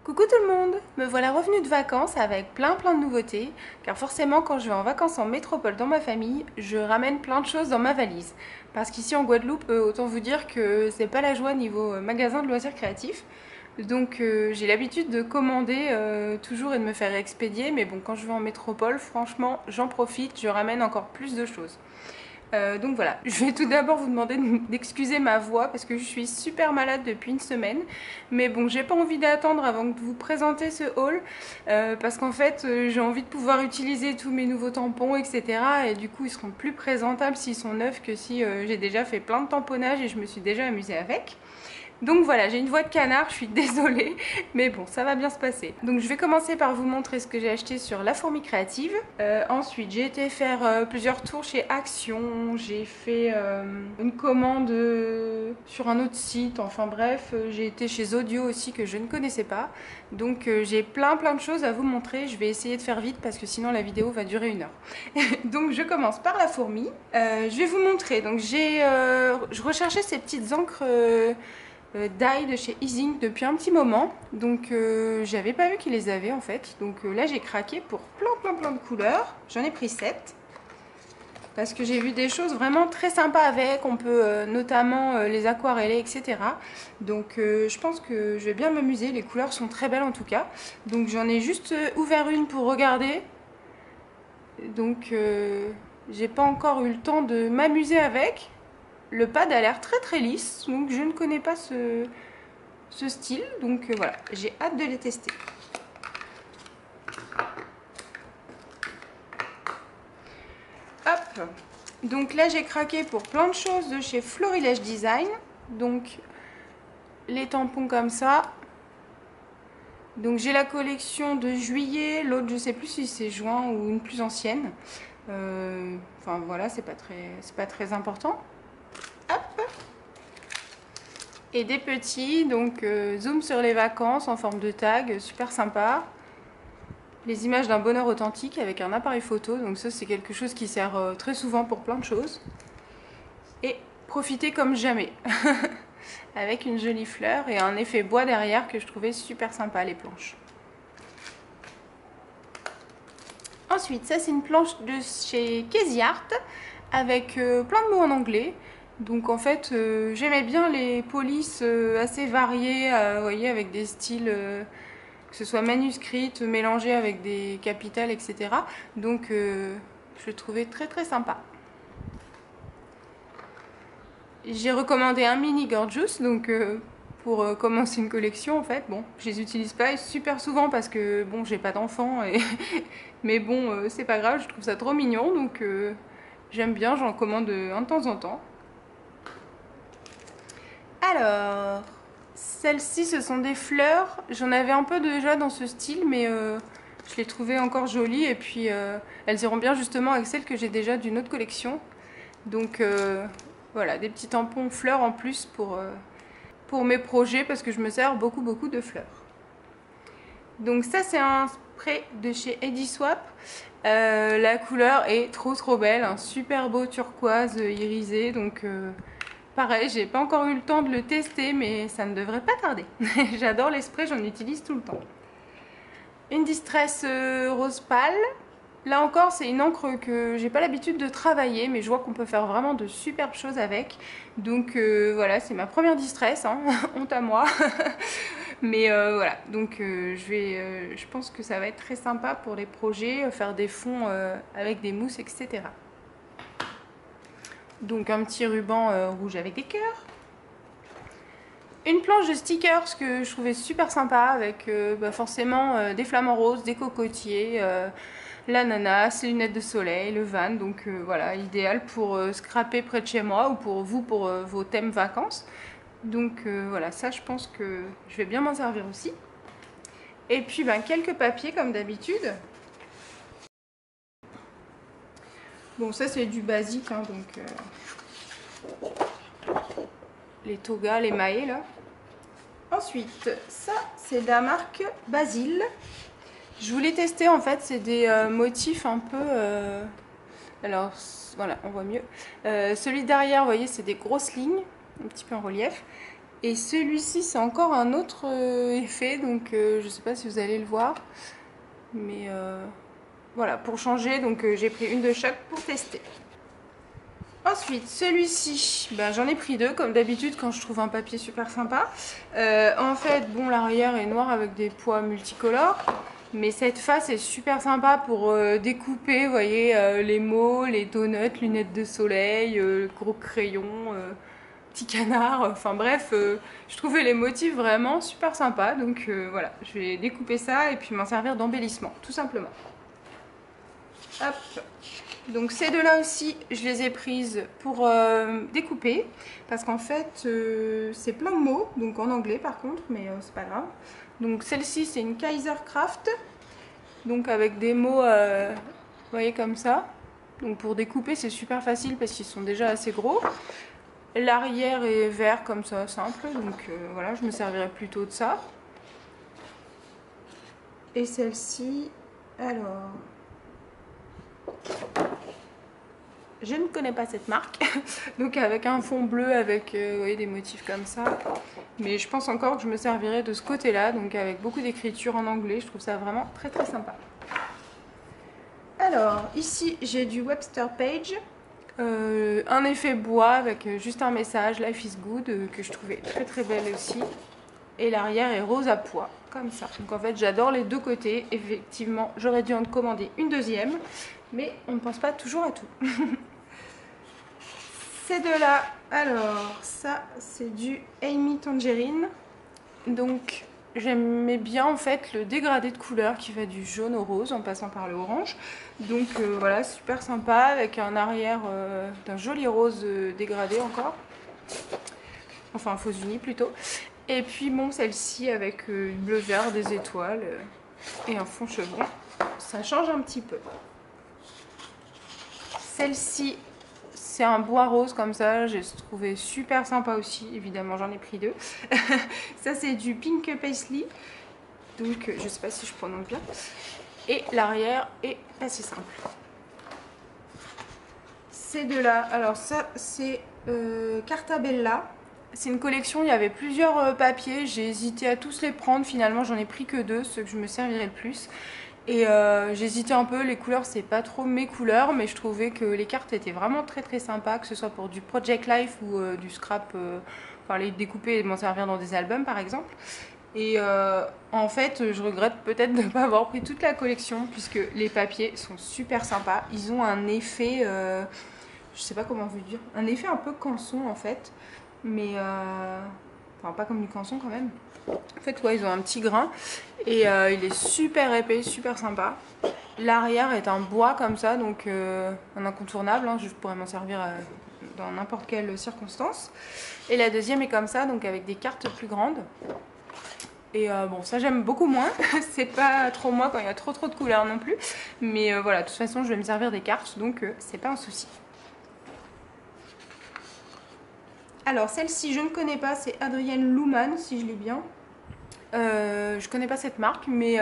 Coucou tout le monde! Me voilà revenue de vacances avec plein de nouveautés, car forcément quand je vais en vacances en métropole dans ma famille, je ramène plein de choses dans ma valise. Parce qu'ici en Guadeloupe, autant vous dire que c'est pas la joie niveau magasin de loisirs créatifs. Donc j'ai l'habitude de commander toujours et de me faire expédier, mais bon quand je vais en métropole, franchement j'en profite, je ramène encore plus de choses. Donc voilà, je vais tout d'abord vous demander d'excuser ma voix parce que je suis super malade depuis une semaine. Mais bon, j'ai pas envie d'attendre avant de vous présenter ce haul parce qu'en fait, j'ai envie de pouvoir utiliser tous mes nouveaux tampons, etc. Et du coup, ils seront plus présentables s'ils sont neufs que si j'ai déjà fait plein de tamponnage et je me suis déjà amusée avec. Donc voilà, j'ai une voix de canard, je suis désolée, mais bon, ça va bien se passer. Donc je vais commencer par vous montrer ce que j'ai acheté sur La Fourmi Créative. Ensuite, j'ai été faire plusieurs tours chez Action, j'ai fait une commande sur un autre site, enfin bref, j'ai été chez Audio aussi que je ne connaissais pas. Donc j'ai plein de choses à vous montrer, je vais essayer de faire vite parce que sinon la vidéo va durer 1 heure. Donc je commence par La Fourmi. Je vais vous montrer, donc je recherchais ces petites encres... dye de chez Easing depuis un petit moment, donc j'avais pas vu qu'ils les avaient en fait, donc là j'ai craqué pour plein de couleurs. J'en ai pris 7 parce que j'ai vu des choses vraiment très sympas avec, on peut notamment les aquareller, etc. Donc je pense que je vais bien m'amuser, les couleurs sont très belles en tout cas, donc j'en ai juste ouvert une pour regarder, donc j'ai pas encore eu le temps de m'amuser avec. Le pad a l'air très lisse, donc je ne connais pas ce style, donc voilà, j'ai hâte de les tester. Hop, donc là j'ai craqué pour plein de choses de chez Florilège Design, donc les tampons comme ça. Donc j'ai la collection de juillet, l'autre je sais plus si c'est juin ou une plus ancienne. Enfin voilà, c'est pas très important. Hop. Et des petits, donc zoom sur les vacances en forme de tag, super sympa. Les images d'un bonheur authentique avec un appareil photo, donc ça c'est quelque chose qui sert très souvent pour plein de choses. Et profiter comme jamais, avec une jolie fleur et un effet bois derrière que je trouvais super sympa, les planches. Ensuite, ça c'est une planche de chez Casey Art avec plein de mots en anglais. Donc en fait, j'aimais bien les polices assez variées, vous voyez, avec des styles, que ce soit manuscrites, mélangées avec des capitales, etc. Donc je le trouvais très sympa. J'ai recommandé un mini Gorgeous, donc pour commencer une collection en fait. Bon, je les utilise pas super souvent parce que bon, j'ai pas d'enfants, et... mais bon, c'est pas grave, je trouve ça trop mignon, donc j'aime bien, j'en commande un de temps en temps. Alors, celles-ci, ce sont des fleurs. J'en avais un peu déjà dans ce style, mais je les trouvais encore jolies. Et puis, elles iront bien justement avec celles que j'ai déjà d'une autre collection. Donc, voilà, des petits tampons fleurs en plus pour mes projets, parce que je me sers beaucoup de fleurs. Donc ça, c'est un spray de chez Ediswap. La couleur est trop belle, un super beau turquoise irisé. Donc... pareil, j'ai pas encore eu le temps de le tester, mais ça ne devrait pas tarder. J'adore les sprays, j'en utilise tout le temps. Une Distress rose pâle. Là encore, c'est une encre que j'ai pas l'habitude de travailler, mais je vois qu'on peut faire vraiment de superbes choses avec. Donc voilà, c'est ma première Distress, hein. Honte à moi. Mais voilà, donc je pense que ça va être très sympa pour les projets, faire des fonds avec des mousses, etc. Donc un petit ruban rouge avec des cœurs. Une planche de stickers que je trouvais super sympa avec forcément des flamants roses, des cocotiers, l'ananas, les lunettes de soleil, le van. Donc voilà, idéal pour scraper près de chez moi ou pour vous, pour vos thèmes vacances. Donc voilà, ça je pense que je vais bien m'en servir aussi. Et puis quelques papiers comme d'habitude. Bon, ça c'est du basique, hein, donc les togas, les maillets là. Ensuite, ça c'est de la marque Basile. Je voulais tester en fait, c'est des motifs un peu... alors voilà, on voit mieux. Celui derrière, vous voyez, c'est des grosses lignes, un petit peu en relief. Et celui-ci, c'est encore un autre effet, donc je sais pas si vous allez le voir. Mais voilà, pour changer, donc j'ai pris une de chaque pour tester. Ensuite, celui-ci, ben, j'en ai pris deux, comme d'habitude quand je trouve un papier super sympa. En fait, bon, l'arrière est noir avec des pois multicolores. Mais cette face est super sympa pour découper, vous voyez, les mots, les donuts, lunettes de soleil, gros crayons, petit canard, enfin bref, je trouvais les motifs vraiment super sympas. Donc voilà, je vais découper ça et puis m'en servir d'embellissement, tout simplement. Hop. Donc ces deux-là aussi, je les ai prises pour découper, parce qu'en fait, c'est plein de mots, donc en anglais par contre, mais c'est pas grave. Donc celle-ci, c'est une Kaiser Craft, donc avec des mots, vous voyez, comme ça. Donc pour découper, c'est super facile parce qu'ils sont déjà assez gros. L'arrière est vert comme ça, simple, donc voilà, je me servirai plutôt de ça. Et celle-ci, alors... Je ne connais pas cette marque, donc avec un fond bleu avec voyez, des motifs comme ça. Mais je pense encore que je me servirai de ce côté-là, donc avec beaucoup d'écriture en anglais. Je trouve ça vraiment très très sympa. Alors, ici j'ai du Webster Page, un effet bois avec juste un message, Life is good, que je trouvais très très belle aussi. Et l'arrière est rose à pois, comme ça. Donc en fait, j'adore les deux côtés. Effectivement, j'aurais dû en commander une deuxième, mais on ne pense pas toujours à tout. Ces deux-là, alors ça c'est du Amy Tangerine. Donc j'aimais bien en fait le dégradé de couleur qui va du jaune au rose en passant par le orange. Donc voilà, super sympa avec un arrière d'un joli rose dégradé encore. Enfin faux uni plutôt. Et puis bon, celle-ci avec une bleu vert, des étoiles et un fond chevron. Ça change un petit peu. Celle-ci, c'est un bois rose comme ça, j'ai trouvé super sympa aussi, évidemment j'en ai pris deux. Ça c'est du Pink Paisley, donc je sais pas si je prononce bien. Et l'arrière est assez simple. Ces deux-là, alors ça c'est Carta Bella. C'est une collection, il y avait plusieurs papiers, j'ai hésité à tous les prendre, finalement j'en ai pris que deux, ceux que je me servirais le plus. Et j'hésitais un peu, les couleurs c'est pas trop mes couleurs, mais je trouvais que les cartes étaient vraiment très très sympas, que ce soit pour du Project Life ou du scrap, enfin les découper et m'en servir dans des albums par exemple. Et en fait je regrette peut-être de ne pas avoir pris toute la collection, puisque les papiers sont super sympas, ils ont un effet, je sais pas comment vous dire, un effet un peu canson en fait, mais enfin pas comme du canson quand même. En fait, ouais, ils ont un petit grain et il est super épais, super sympa. L'arrière est un bois comme ça, donc un incontournable, hein, je pourrais m'en servir dans n'importe quelle circonstance. Et la deuxième est comme ça, donc avec des cartes plus grandes. Et bon, ça j'aime beaucoup moins, c'est pas trop moi quand il y a trop de couleurs non plus. Mais voilà, de toute façon je vais me servir des cartes, donc c'est pas un souci. Alors celle-ci je ne connais pas, c'est Adrienne Luman si je lis bien. Je connais pas cette marque, mais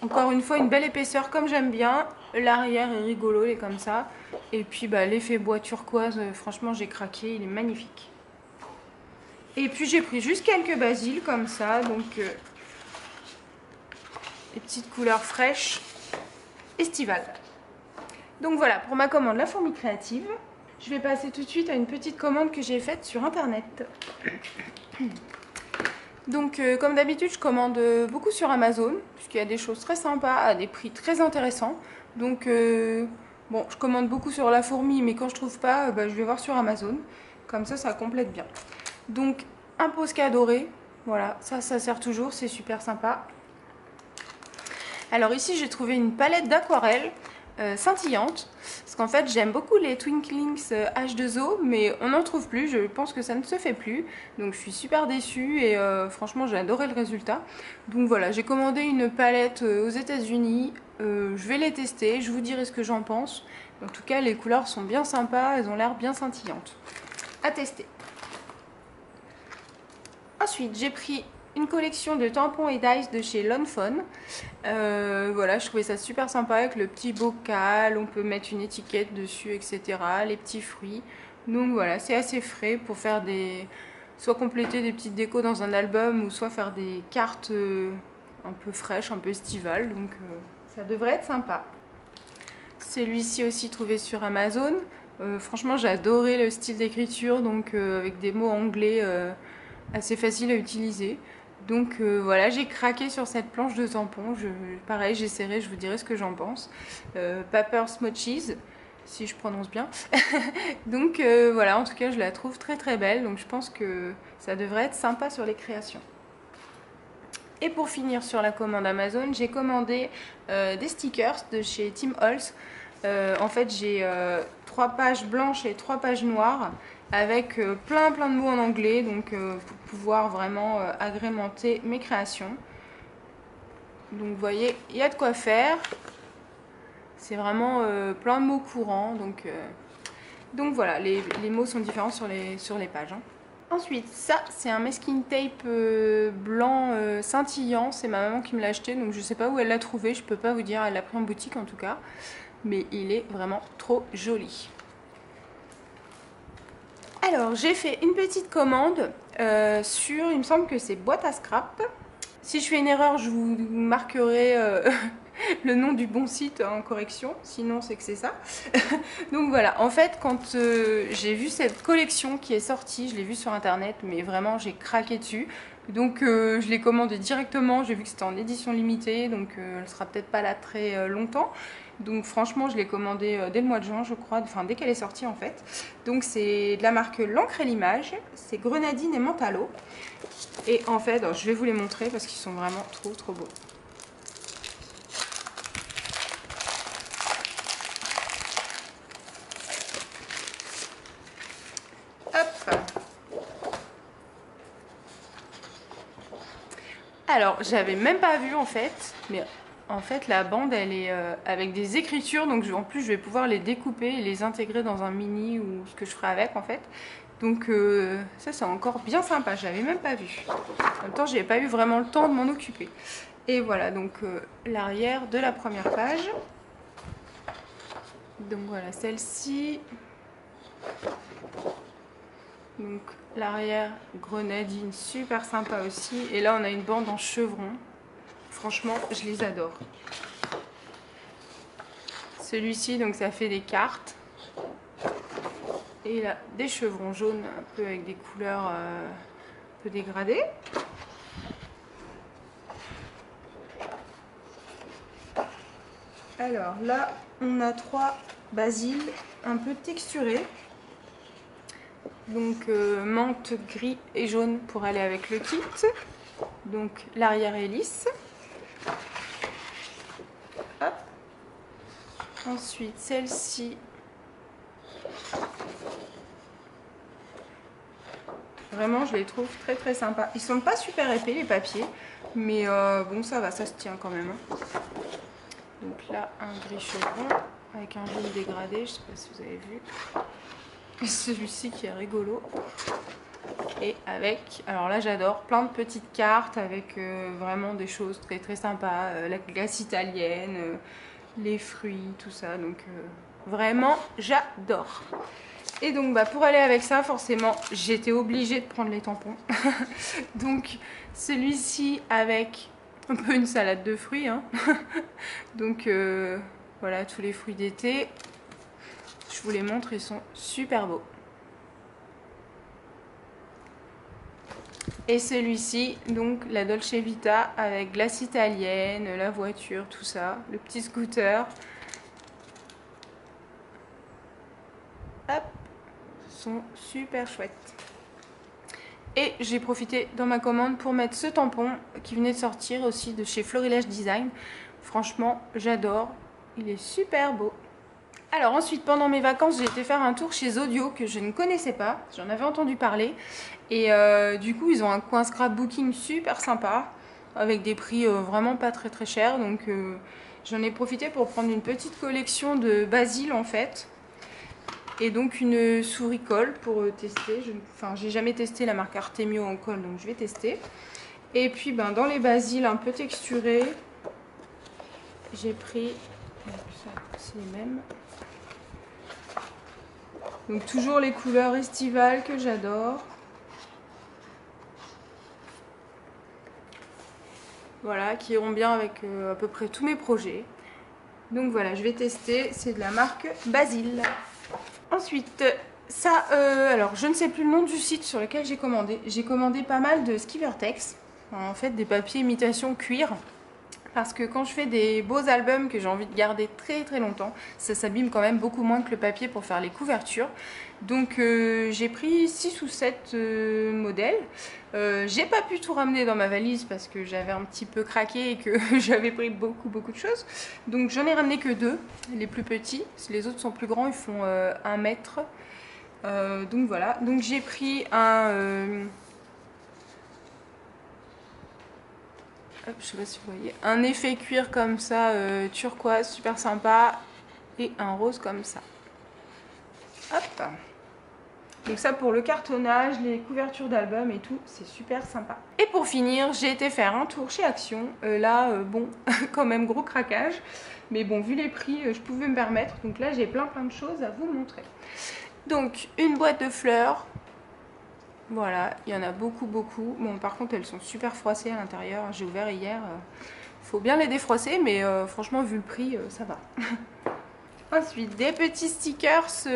encore une fois une belle épaisseur comme j'aime bien. L'arrière est rigolo, il est comme ça. Et puis bah, l'effet bois turquoise, franchement j'ai craqué, il est magnifique. Et puis j'ai pris juste quelques basiles comme ça, donc des petites couleurs fraîches, estivales. Donc voilà pour ma commande La Fourmi Créative. Je vais passer tout de suite à une petite commande que j'ai faite sur internet. Donc comme d'habitude je commande beaucoup sur Amazon, puisqu'il y a des choses très sympas à des prix très intéressants. Donc bon, je commande beaucoup sur La Fourmi, mais quand je trouve pas, je vais voir sur Amazon. Comme ça complète bien. Donc un Posca doré, voilà, ça sert toujours, c'est super sympa. Alors ici j'ai trouvé une palette d'aquarelle scintillante, parce qu'en fait j'aime beaucoup les Twinklings H2O, mais on n'en trouve plus, je pense que ça ne se fait plus, donc je suis super déçue et franchement j'ai adoré le résultat. Donc voilà, j'ai commandé une palette aux États-Unis, je vais les tester, je vous dirai ce que j'en pense. En tout cas les couleurs sont bien sympas, elles ont l'air bien scintillantes. À tester. Ensuite j'ai pris une collection de tampons et dice de chez Lawnfawn. Voilà, je trouvais ça super sympa avec le petit bocal, on peut mettre une étiquette dessus, etc. Les petits fruits. Donc voilà, c'est assez frais pour faire des soit compléter des petites décos dans un album ou soit faire des cartes un peu fraîches, un peu estivales, donc ça devrait être sympa. Celui-ci aussi trouvé sur Amazon. Franchement j'ai adoré le style d'écriture, donc avec des mots anglais assez faciles à utiliser. Donc voilà, j'ai craqué sur cette planche de tampons. Pareil, j'essaierai, je vous dirai ce que j'en pense. Paper Smudges, si je prononce bien. Donc voilà, en tout cas je la trouve très très belle, donc je pense que ça devrait être sympa sur les créations. Et pour finir sur la commande Amazon, j'ai commandé des stickers de chez Tim Holtz. En fait j'ai 3 pages blanches et 3 pages noires avec plein de mots en anglais, donc pour pouvoir vraiment agrémenter mes créations. Donc vous voyez, il y a de quoi faire. C'est vraiment plein de mots courants, donc voilà, les mots sont différents sur les pages. Hein. Ensuite, ça, c'est un masking tape blanc scintillant. C'est ma maman qui me l'a acheté, donc je sais pas où elle l'a trouvé. Je peux pas vous dire, elle l'a pris en boutique en tout cas. Mais il est vraiment trop joli. Alors, j'ai fait une petite commande sur, il me semble que c'est boîte à scrap. Si je fais une erreur, je vous marquerai le nom du bon site en correction, sinon c'est que c'est ça. Donc voilà, en fait quand j'ai vu cette collection qui est sortie, je l'ai vue sur internet, mais vraiment j'ai craqué dessus. Donc je l'ai commandée directement, j'ai vu que c'était en édition limitée, donc elle sera peut-être pas là très longtemps. Donc franchement je l'ai commandée dès le mois de juin je crois, enfin dès qu'elle est sortie en fait. Donc c'est de la marque L'Encre et l'Image, c'est Grenadine et Mentalo. Et en fait, je vais vous les montrer parce qu'ils sont vraiment trop beaux. Hop. Alors, j'avais même pas vu en fait, mais en fait la bande elle est avec des écritures, donc en plus je vais pouvoir les découper et les intégrer dans un mini ou ce que je ferai avec en fait. Donc ça c'est encore bien sympa, j'avais même pas vu. En même temps j'avais pas eu vraiment le temps de m'en occuper. Et voilà donc l'arrière de la première page. Donc voilà celle-ci. Donc l'arrière grenadine, super sympa aussi. Et là on a une bande en chevron. Franchement je les adore. Celui-ci donc ça fait des cartes. Et là des chevrons jaunes un peu avec des couleurs un peu dégradées. Alors là on a 3 basiles un peu texturés. Donc menthe, gris et jaune pour aller avec le kit. Donc l'arrière est lisse. Hop. Ensuite celle-ci. Vraiment je les trouve très sympas. Ils sont pas super épais les papiers. Mais bon ça va, ça se tient quand même. Hein. Donc là un gris chevron avec un jaune dégradé. Je sais pas si vous avez vu. Et celui-ci qui est rigolo. Et avec, alors là j'adore, plein de petites cartes avec vraiment des choses très sympas, la glace italienne, les fruits, tout ça, donc vraiment j'adore. Et donc bah, pour aller avec ça forcément j'étais obligée de prendre les tampons. Donc celui-ci avec un peu une salade de fruits, hein. Donc voilà tous les fruits d'été, je vous les montre, ils sont super beaux. Et celui-ci, donc la Dolce Vita avec glace italienne, la voiture, tout ça, le petit scooter. Hop, sont super chouettes. Et j'ai profité dans ma commande pour mettre ce tampon qui venait de sortir aussi de chez Florilège Design. Franchement, j'adore, il est super beau. Alors ensuite, pendant mes vacances, j'ai été faire un tour chez Audio que je ne connaissais pas, j'en avais entendu parler. Et du coup, ils ont un coin scrapbooking super sympa, avec des prix vraiment pas très chers. Donc j'en ai profité pour prendre une petite collection de basil en fait. Et donc une souris colle pour tester. Enfin, j'ai jamais testé la marque Artemio en colle, donc je vais tester. Et puis ben, dans les basils un peu texturés, j'ai pris, c'est les mêmes. Donc toujours les couleurs estivales que j'adore. voilà, qui iront bien avec à peu près tous mes projets. Donc voilà, je vais tester, c'est de la marque Basil. Ensuite, ça, alors je ne sais plus le nom du site sur lequel j'ai commandé. J'ai commandé pas mal de Skivertex, en fait des papiers imitation cuir. Parce que quand je fais des beaux albums que j'ai envie de garder très très longtemps, ça s'abîme quand même beaucoup moins que le papier pour faire les couvertures. Donc j'ai pris 6 ou 7 modèles. J'ai pas pu tout ramener dans ma valise parce que j'avais un petit peu craqué et que j'avais pris beaucoup de choses. Donc j'en ai ramené que 2, les plus petits. Les autres sont plus grands, ils font 1 mètre. Donc voilà, donc j'ai pris je sais pas si vous voyez, un effet cuir comme ça, turquoise, super sympa, et un rose comme ça. Hop. Donc ça pour le cartonnage, les couvertures d'albums et tout, c'est super sympa. Et pour finir, j'ai été faire un tour chez Action. Là, bon, quand même gros craquage. Mais bon, vu les prix, je pouvais me permettre. Donc là, j'ai plein de choses à vous montrer. Donc, une boîte de fleurs. Voilà, il y en a beaucoup. Bon, par contre, elles sont super froissées à l'intérieur. J'ai ouvert hier. Faut bien les défroisser, mais franchement, vu le prix, ça va. Ensuite, des petits stickers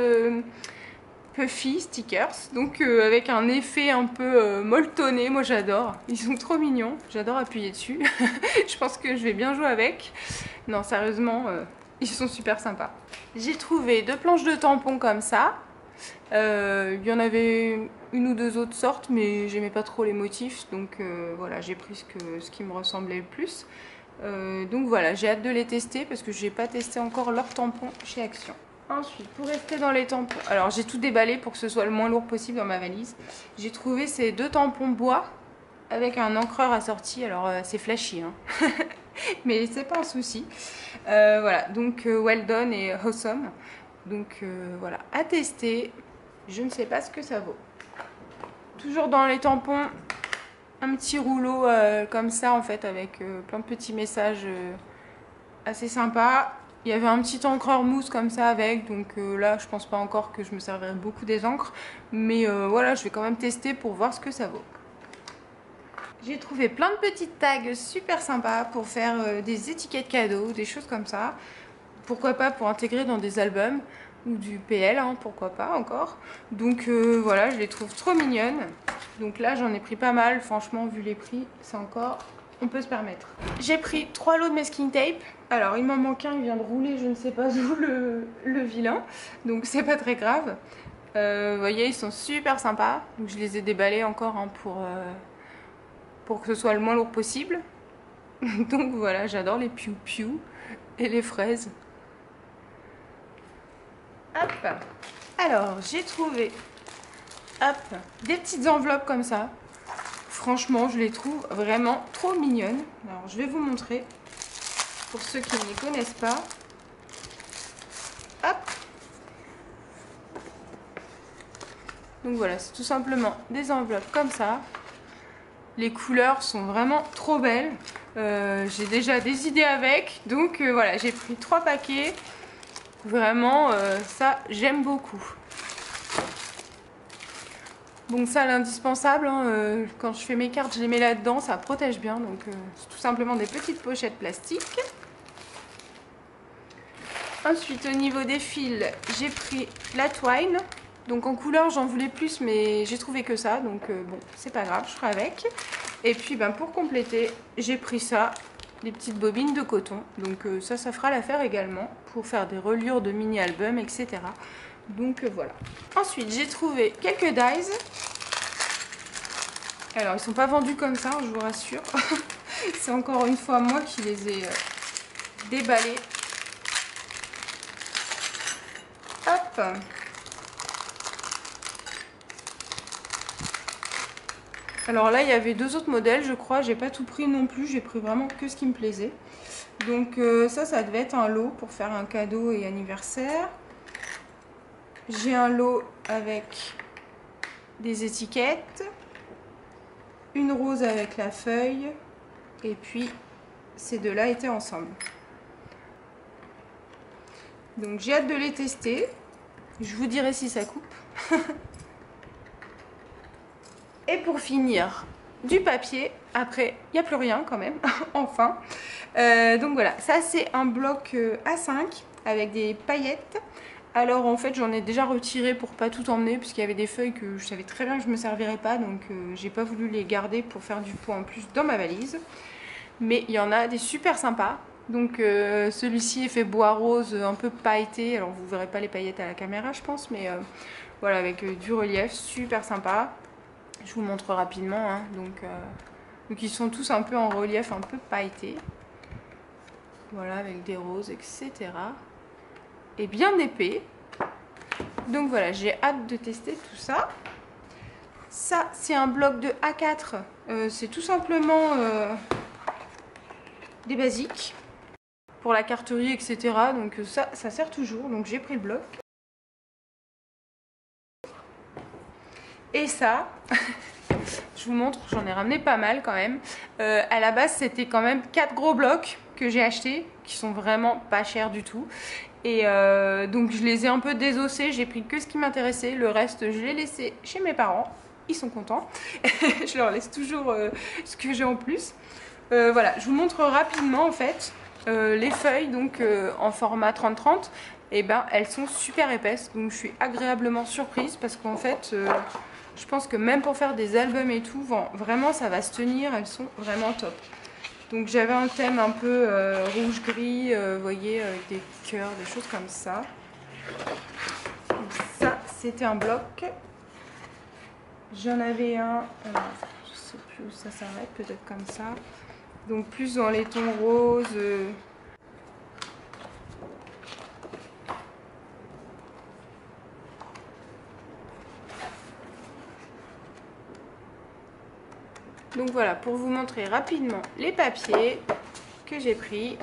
Puffy stickers. Donc, avec un effet un peu molletonné. Moi, j'adore. Ils sont trop mignons. J'adore appuyer dessus. Je pense que je vais bien jouer avec. Non, sérieusement, ils sont super sympas. J'ai trouvé 2 planches de tampons comme ça. Il y en avait une ou 2 autres sortes, mais j'aimais pas trop les motifs, donc voilà, j'ai pris ce qui me ressemblait le plus. Donc voilà, j'ai hâte de les tester parce que j'ai pas testé encore leurs tampons chez Action. Ensuite, pour rester dans les tampons, alors j'ai tout déballé pour que ce soit le moins lourd possible dans ma valise. J'ai trouvé ces 2 tampons bois avec un encreur assorti, alors c'est flashy, hein. Mais c'est pas un souci. Voilà, donc well done et awesome. Donc voilà, à tester. Je ne sais pas ce que ça vaut. Toujours dans les tampons, un petit rouleau comme ça en fait avec plein de petits messages assez sympas. Il y avait un petit encreur mousse comme ça avec, donc là je pense pas encore que je me servirai beaucoup des encres. Mais voilà, je vais quand même tester pour voir ce que ça vaut. J'ai trouvé plein de petites tags super sympas pour faire des étiquettes cadeaux, des choses comme ça. Pourquoi pas pour intégrer dans des albums ou du PL, hein, pourquoi pas encore. Donc voilà, je les trouve trop mignonnes. Donc là j'en ai pris pas mal, franchement vu les prix, c'est encore, on peut se permettre. J'ai pris 3 lots de masking tape. Alors il m'en manque un, il vient de rouler, je ne sais pas où le vilain, donc c'est pas très grave. Vous voyez, ils sont super sympas, donc je les ai déballés encore hein, pour que ce soit le moins lourd possible. Donc voilà, j'adore les piou-piou et les fraises. Hop. Alors, j'ai trouvé des petites enveloppes comme ça. Franchement, je les trouve vraiment trop mignonnes. Alors, je vais vous montrer pour ceux qui ne les connaissent pas. Hop. Donc voilà, c'est tout simplement des enveloppes comme ça. Les couleurs sont vraiment trop belles. J'ai déjà des idées avec. Donc voilà, j'ai pris 3 paquets. Vraiment, ça, j'aime beaucoup. Bon, ça, l'indispensable, hein, quand je fais mes cartes, je les mets là-dedans, ça protège bien. Donc, c'est tout simplement des petites pochettes plastiques. Ensuite, au niveau des fils, j'ai pris la twine. Donc, en couleur, j'en voulais plus, mais j'ai trouvé que ça. Donc, bon, c'est pas grave, je ferai avec. Et puis, ben, pour compléter, j'ai pris ça. Des petites bobines de coton, donc ça fera l'affaire également pour faire des reliures de mini-albums, etc. Donc voilà. Ensuite, j'ai trouvé quelques dies. Alors, ils sont pas vendus comme ça, je vous rassure. C'est encore une fois moi qui les ai déballés. Hop. Alors là, il y avait 2 autres modèles, je crois. J'ai pas tout pris non plus. J'ai pris vraiment que ce qui me plaisait. Donc ça devait être un lot pour faire un cadeau et anniversaire. J'ai un lot avec des étiquettes. Une rose avec la feuille. Et puis, ces 2-là étaient ensemble. Donc j'ai hâte de les tester. Je vous dirai si ça coupe. Et pour finir, du papier. Après, il n'y a plus rien quand même, enfin. Donc voilà, ça c'est un bloc A5 avec des paillettes. Alors en fait j'en ai déjà retiré pour pas tout emmener puisqu'il y avait des feuilles que je savais très bien que je me servirais pas, donc j'ai pas voulu les garder pour faire du poids en plus dans ma valise. Mais il y en a des super sympas. Donc celui-ci est fait bois rose un peu pailleté. Alors vous verrez pas les paillettes à la caméra je pense, mais voilà, avec du relief, super sympa. Je vous montre rapidement, hein. Donc ils sont tous un peu en relief, un peu pailletés. Voilà, avec des roses, etc. Et bien épais. Donc voilà, j'ai hâte de tester tout ça. Ça, c'est un bloc de A4. C'est tout simplement des basiques pour la carterie, etc. Donc ça sert toujours. Donc j'ai pris le bloc. Et ça, je vous montre, j'en ai ramené pas mal quand même. À la base, c'était quand même 4 gros blocs que j'ai achetés, qui sont vraiment pas chers du tout. Et donc je les ai un peu désossés, j'ai pris que ce qui m'intéressait. Le reste, je l'ai laissé chez mes parents. Ils sont contents. Je leur laisse toujours ce que j'ai en plus. Voilà, je vous montre rapidement en fait les feuilles donc en format 30-30. Et ben elles sont super épaisses, donc je suis agréablement surprise parce qu'en fait je pense que même pour faire des albums et tout, vraiment ça va se tenir, elles sont vraiment top. Donc j'avais un thème un peu rouge-gris, vous voyez, avec des cœurs, des choses comme ça. Donc ça, c'était un bloc. J'en avais un, je sais plus où ça s'arrête, peut-être comme ça. Donc plus dans les tons roses. Donc voilà, pour vous montrer rapidement les papiers que j'ai pris.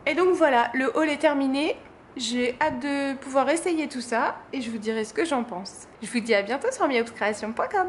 Et donc voilà, le haul est terminé. J'ai hâte de pouvoir essayer tout ça et je vous dirai ce que j'en pense. Je vous dis à bientôt sur miaoupscreation.com.